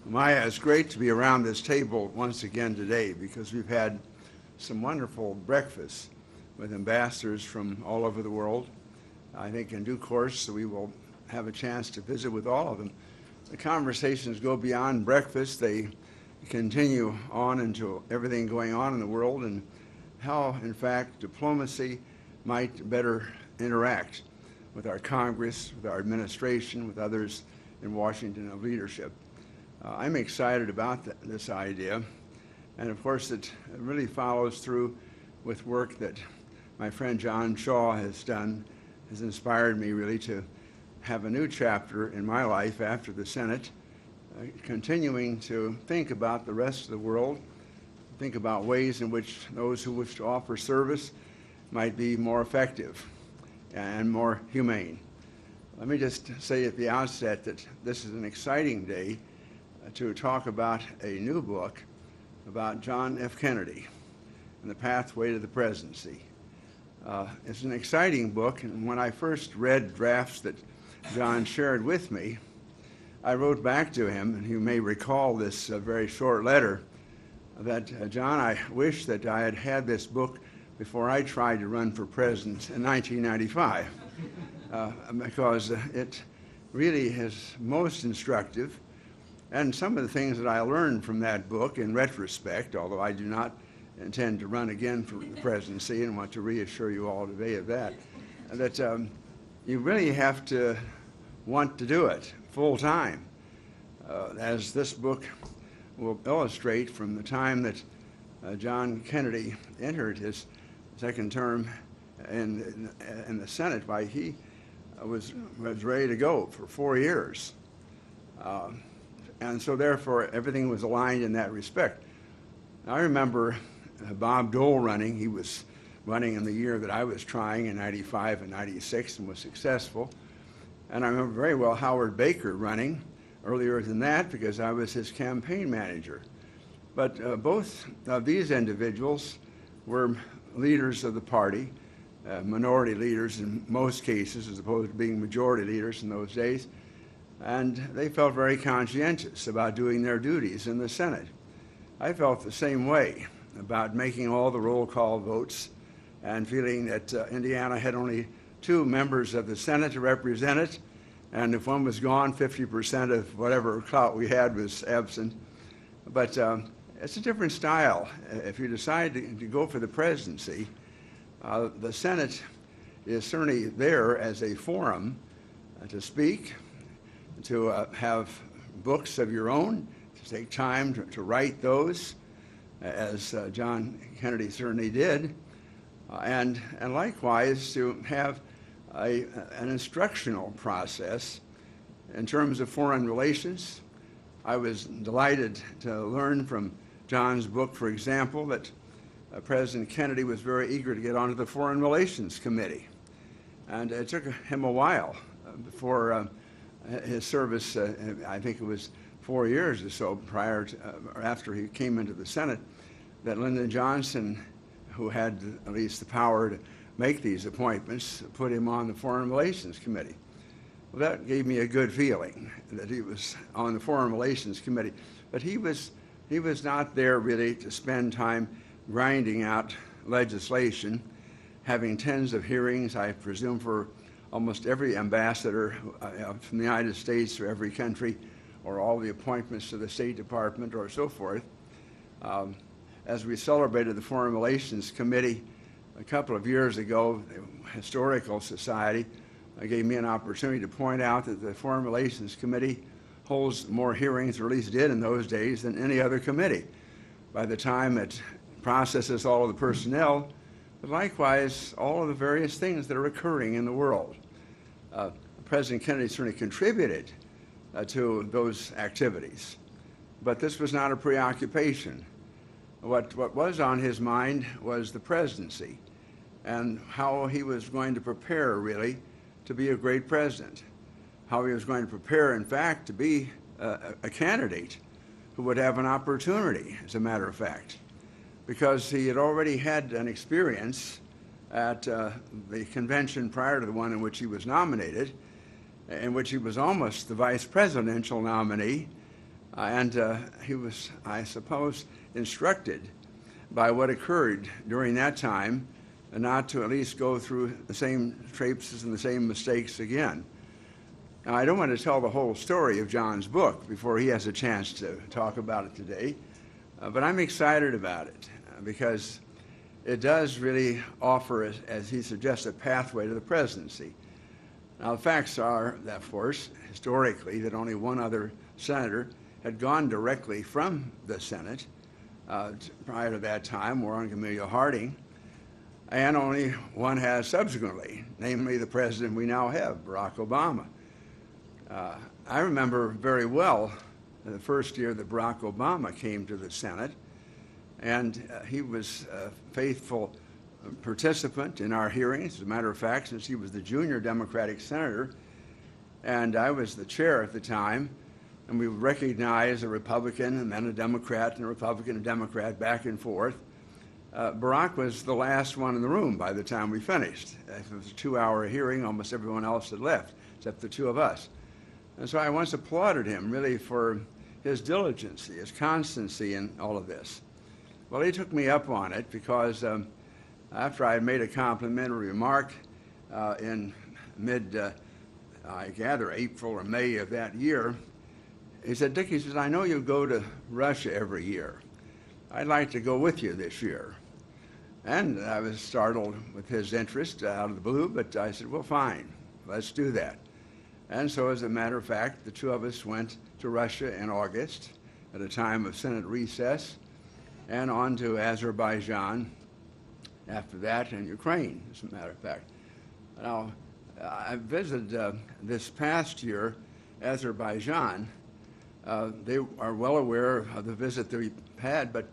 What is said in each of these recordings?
Maya, it's great to be around this table once again today because we've had some wonderful breakfasts with ambassadors from all over the world. I think in due course we will have a chance to visit with all of them. The conversations go beyond breakfast. They continue on into everything going on in the world and how, in fact, diplomacy might better interact with our Congress, with our administration, with others in Washington of leadership. I'm excited about this idea, and of course it really follows through with work that my friend John Shaw has done, has inspired me really to have a new chapter in my life after the Senate, continuing to think about the rest of the world, think about ways in which those who wish to offer service might be more effective and more humane. Let me just say at the outset that this is an exciting day to talk about a new book about John F. Kennedy and the pathway to the presidency. It's an exciting book, and when I first read drafts that John shared with me, I wrote back to him, and you may recall this very short letter, that John, I wish that I had had this book before I tried to run for president in 1995, because it really is most instructive. And some of the things that I learned from that book in retrospect, although I do not intend to run again for the presidency and want to reassure you all today of that, that you really have to want to do it full time, as this book will illustrate from the time that John Kennedy entered his second term in the Senate. Why, he was ready to go for 4 years. And so therefore everything was aligned in that respect. I remember Bob Dole running. He was running in the year that I was trying in 95 and 96 and was successful. And I remember very well Howard Baker running earlier than that because I was his campaign manager. But both of these individuals were leaders of the party, minority leaders in most cases as opposed to being majority leaders in those days. And they felt very conscientious about doing their duties in the Senate. I felt the same way about making all the roll call votes and feeling that Indiana had only 2 members of the Senate to represent it, and if one was gone, 50% of whatever clout we had was absent. But it's a different style. If you decide to go for the presidency, the Senate is certainly there as a forum to speak, to have books of your own, to take time to write those, as John Kennedy certainly did, and likewise to have an instructional process in terms of foreign relations. I was delighted to learn from John's book, for example, that President Kennedy was very eager to get onto the Foreign Relations Committee. And it took him a while before his service, I think it was 4 years or so prior to, or after he came into the Senate, that Lyndon Johnson, who had at least the power to make these appointments, put him on the Foreign Relations Committee. Well, that gave me a good feeling that he was on the Foreign Relations Committee. But he was not there really to spend time grinding out legislation, having tens of hearings, I presume, for almost every ambassador from the United States to every country, or all the appointments to the State Department or so forth. As we celebrated the Foreign Relations Committee a couple of years ago, the Historical Society gave me an opportunity to point out that the Foreign Relations Committee holds more hearings, or at least did in those days, than any other committee. By the time it processes all of the personnel, but likewise all of the various things that are occurring in the world. President Kennedy certainly contributed to those activities, but this was not a preoccupation. What was on his mind was the presidency and how he was going to prepare, really, to be a great president, how he was going to prepare, in fact, to be a candidate who would have an opportunity, as a matter of fact, because he had already had an experience at the convention prior to the one in which he was nominated, in which he was almost the vice presidential nominee, And he was, I suppose, instructed by what occurred during that time not to at least go through the same traipses and the same mistakes again. Now, I don't want to tell the whole story of John's book before he has a chance to talk about it today, but I'm excited about it because it does really offer, as he suggests, a pathway to the presidency. Now, the facts are that, of course, historically, that only one other senator had gone directly from the Senate prior to that time, Warren Gamaliel Harding, and only one has subsequently, namely the president we now have, Barack Obama. I remember very well the first year that Barack Obama came to the Senate, and he was a faithful participant in our hearings. As a matter of fact, since he was the junior Democratic senator, and I was the chair at the time, and we would recognize a Republican and then a Democrat and a Republican and Democrat back and forth. Barack was the last one in the room by the time we finished. If it was a 2-hour hearing, almost everyone else had left, except the two of us. And so I once applauded him, really, for his diligence, his constancy in all of this. Well, he took me up on it because after I had made a complimentary remark in I gather, April or May of that year, he said, "Dick," he says, "I know you go to Russia every year. I'd like to go with you this year." And I was startled with his interest out of the blue, but I said, "Well, fine, let's do that." And so, as a matter of fact, the two of us went to Russia in August at a time of Senate recess, and on to Azerbaijan after that, and Ukraine, as a matter of fact. Now, I visited this past year Azerbaijan. They are well aware of the visit that we had, but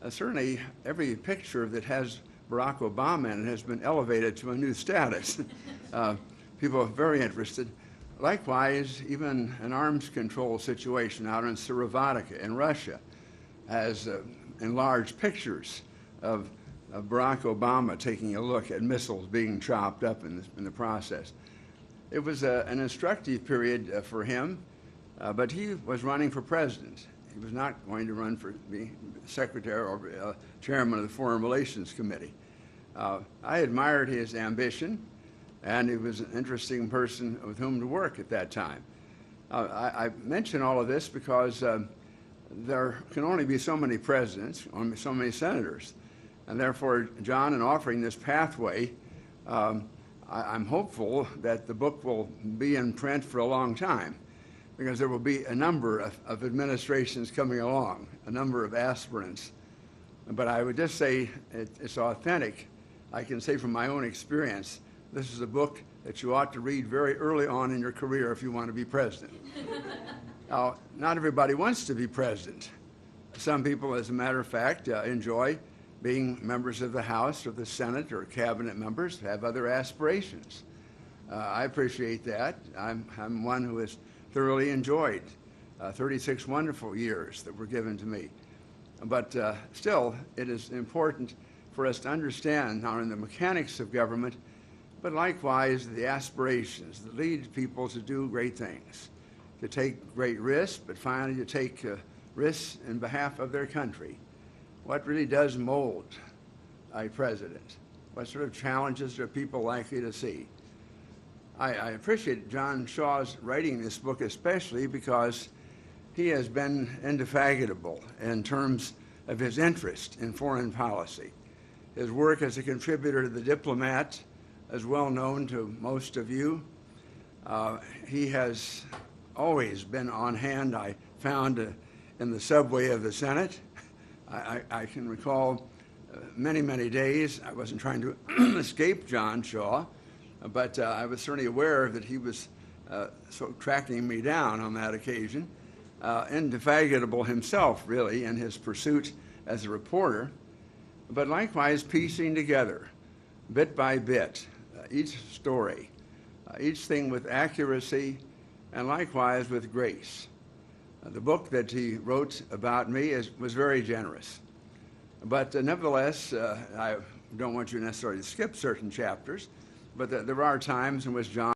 certainly every picture that has Barack Obama in it has been elevated to a new status. People are very interested. Likewise, even an arms control situation out in Syrovatika in Russia has enlarged pictures of Barack Obama taking a look at missiles being chopped up in the process. It was an instructive period for him, but he was running for president. He was not going to run for the secretary or chairman of the Foreign Relations Committee. I admired his ambition, and he was an interesting person with whom to work at that time. I mention all of this because there can only be so many presidents, only so many senators, and therefore, John, in offering this pathway, I'm hopeful that the book will be in print for a long time, because there will be a number of administrations coming along, a number of aspirants. But I would just say it's authentic. I can say from my own experience, this is a book that you ought to read very early on in your career if you want to be president. Now, not everybody wants to be president. Some people, as a matter of fact, enjoy being members of the House or the Senate or cabinet members, have other aspirations. I appreciate that. I'm one who has thoroughly enjoyed 36 wonderful years that were given to me. But still, it is important for us to understand not only the mechanics of government, but likewise the aspirations that lead people to do great things, to take great risks, but finally to take risks in behalf of their country. What really does mold a president? What sort of challenges are people likely to see? I appreciate John Shaw's writing this book especially because he has been indefatigable in terms of his interest in foreign policy. His work as a contributor to The Diplomat is well known to most of you. He has always been on hand, I found, in the subway of the Senate. I can recall many, many days. I wasn't trying to escape John Shaw, but I was certainly aware that he was tracking me down on that occasion. Indefatigable himself, really, in his pursuit as a reporter, but likewise piecing together, bit by bit, each story, each thing with accuracy, and likewise with grace. The book that he wrote about me was very generous. But nevertheless, I don't want you necessarily to skip certain chapters, but there are times in which John